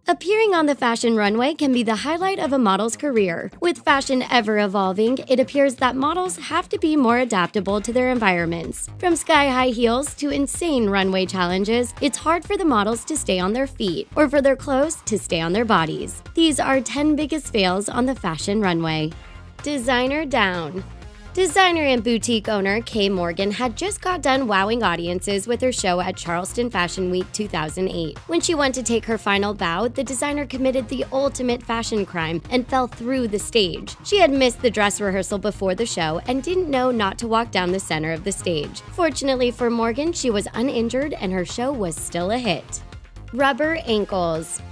Appearing on the fashion runway can be the highlight of a model's career. With fashion ever evolving, it appears that models have to be more adaptable to their environments. From sky-high heels to insane runway challenges, it's hard for the models to stay on their feet, or for their clothes to stay on their bodies. These are 10 biggest fails on the fashion runway. Designer down. Designer and boutique owner Kay Morgan had just got done wowing audiences with her show at Charleston Fashion Week 2008. When she went to take her final bow, the designer committed the ultimate fashion crime and fell through the stage. She had missed the dress rehearsal before the show and didn't know not to walk down the center of the stage. Fortunately for Morgan, she was uninjured and her show was still a hit. Rubber ankles.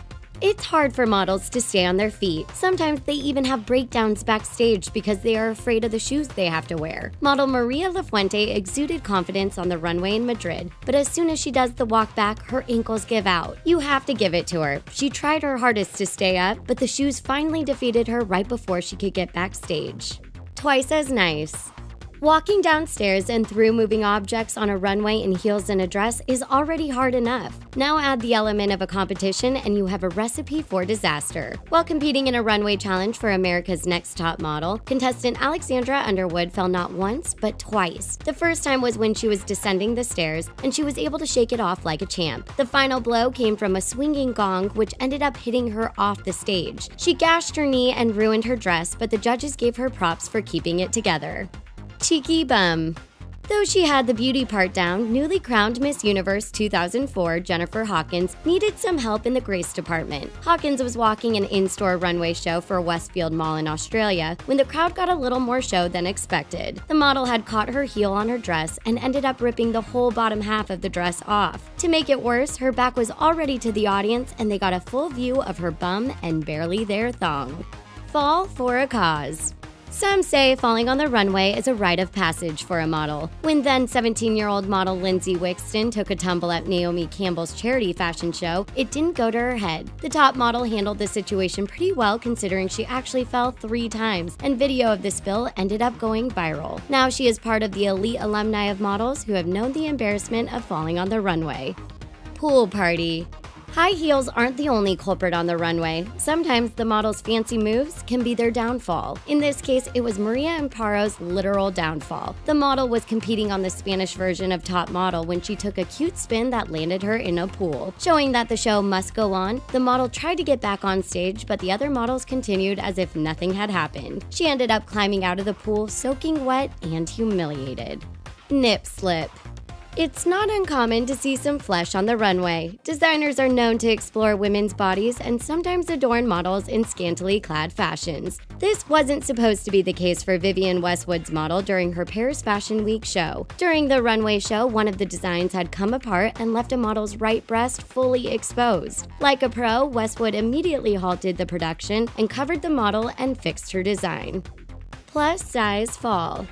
It's hard for models to stay on their feet. Sometimes they even have breakdowns backstage because they are afraid of the shoes they have to wear. Model Maria Lafuente exuded confidence on the runway in Madrid, but as soon as she does the walk back, her ankles give out. You have to give it to her. She tried her hardest to stay up, but the shoes finally defeated her right before she could get backstage. Twice as nice. Walking downstairs and through moving objects on a runway in heels and a dress is already hard enough. Now add the element of a competition and you have a recipe for disaster. While competing in a runway challenge for America's Next Top Model, contestant Alexandra Underwood fell not once, but twice. The first time was when she was descending the stairs, and she was able to shake it off like a champ. The final blow came from a swinging gong, which ended up hitting her off the stage. She gashed her knee and ruined her dress, but the judges gave her props for keeping it together. Cheeky bum. Though she had the beauty part down, newly crowned Miss Universe 2004 Jennifer Hawkins needed some help in the grace department. Hawkins was walking an in-store runway show for Westfield Mall in Australia when the crowd got a little more show than expected. The model had caught her heel on her dress and ended up ripping the whole bottom half of the dress off. To make it worse, her back was already to the audience and they got a full view of her bum and barely their thong. Fall for a cause. Some say falling on the runway is a rite of passage for a model. When then 17-year-old model Lindsay Wixton took a tumble at Naomi Campbell's charity fashion show, it didn't go to her head. The top model handled the situation pretty well considering she actually fell 3 times, and video of the spill ended up going viral. Now she is part of the elite alumni of models who have known the embarrassment of falling on the runway. Pool party. High heels aren't the only culprit on the runway. Sometimes the model's fancy moves can be their downfall. In this case, it was Maria Amparo's literal downfall. The model was competing on the Spanish version of Top Model when she took a cute spin that landed her in a pool. Showing that the show must go on, the model tried to get back on stage, but the other models continued as if nothing had happened. She ended up climbing out of the pool, soaking wet and humiliated. Nip slip. It's not uncommon to see some flesh on the runway. Designers are known to explore women's bodies and sometimes adorn models in scantily clad fashions. This wasn't supposed to be the case for Vivienne Westwood's model during her Paris Fashion Week show. During the runway show, one of the designs had come apart and left a model's right breast fully exposed. Like a pro, Westwood immediately halted the production and covered the model and fixed her design. Plus size fall.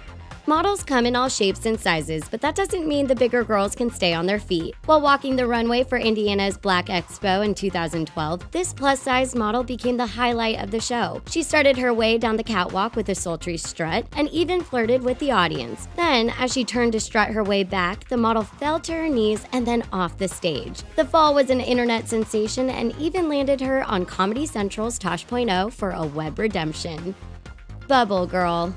Models come in all shapes and sizes, but that doesn't mean the bigger girls can stay on their feet. While walking the runway for Indiana's Black Expo in 2012, this plus-size model became the highlight of the show. She started her way down the catwalk with a sultry strut and even flirted with the audience. Then, as she turned to strut her way back, the model fell to her knees and then off the stage. The fall was an internet sensation and even landed her on Comedy Central's Tosh.0 for a web redemption. Bubble Girl.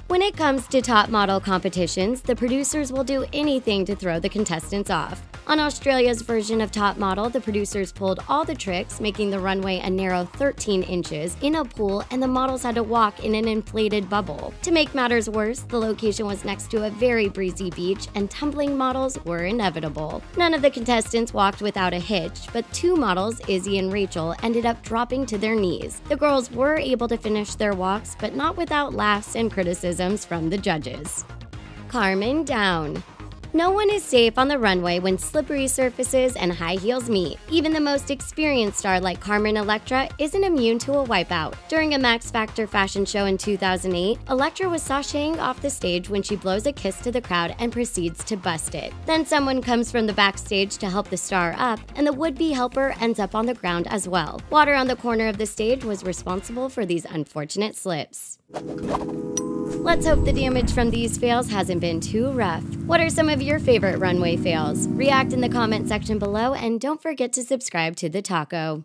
When it comes to top model competitions, the producers will do anything to throw the contestants off. On Australia's version of Top Model, the producers pulled all the tricks, making the runway a narrow 13 inches in a pool, and the models had to walk in an inflated bubble. To make matters worse, the location was next to a very breezy beach, and tumbling models were inevitable. None of the contestants walked without a hitch, but 2 models, Izzy and Rachel, ended up dropping to their knees. The girls were able to finish their walks, but not without laughs and criticisms from the judges. Carmen down. No one is safe on the runway when slippery surfaces and high heels meet. Even the most experienced star like Carmen Electra isn't immune to a wipeout. During a Max Factor fashion show in 2008, Electra was sashaying off the stage when she blows a kiss to the crowd and proceeds to bust it. Then someone comes from the backstage to help the star up, and the would-be helper ends up on the ground as well. Water on the corner of the stage was responsible for these unfortunate slips. Let's hope the damage from these fails hasn't been too rough. What are some of your favorite runway fails? React in the comment section below and don't forget to subscribe to The Taco.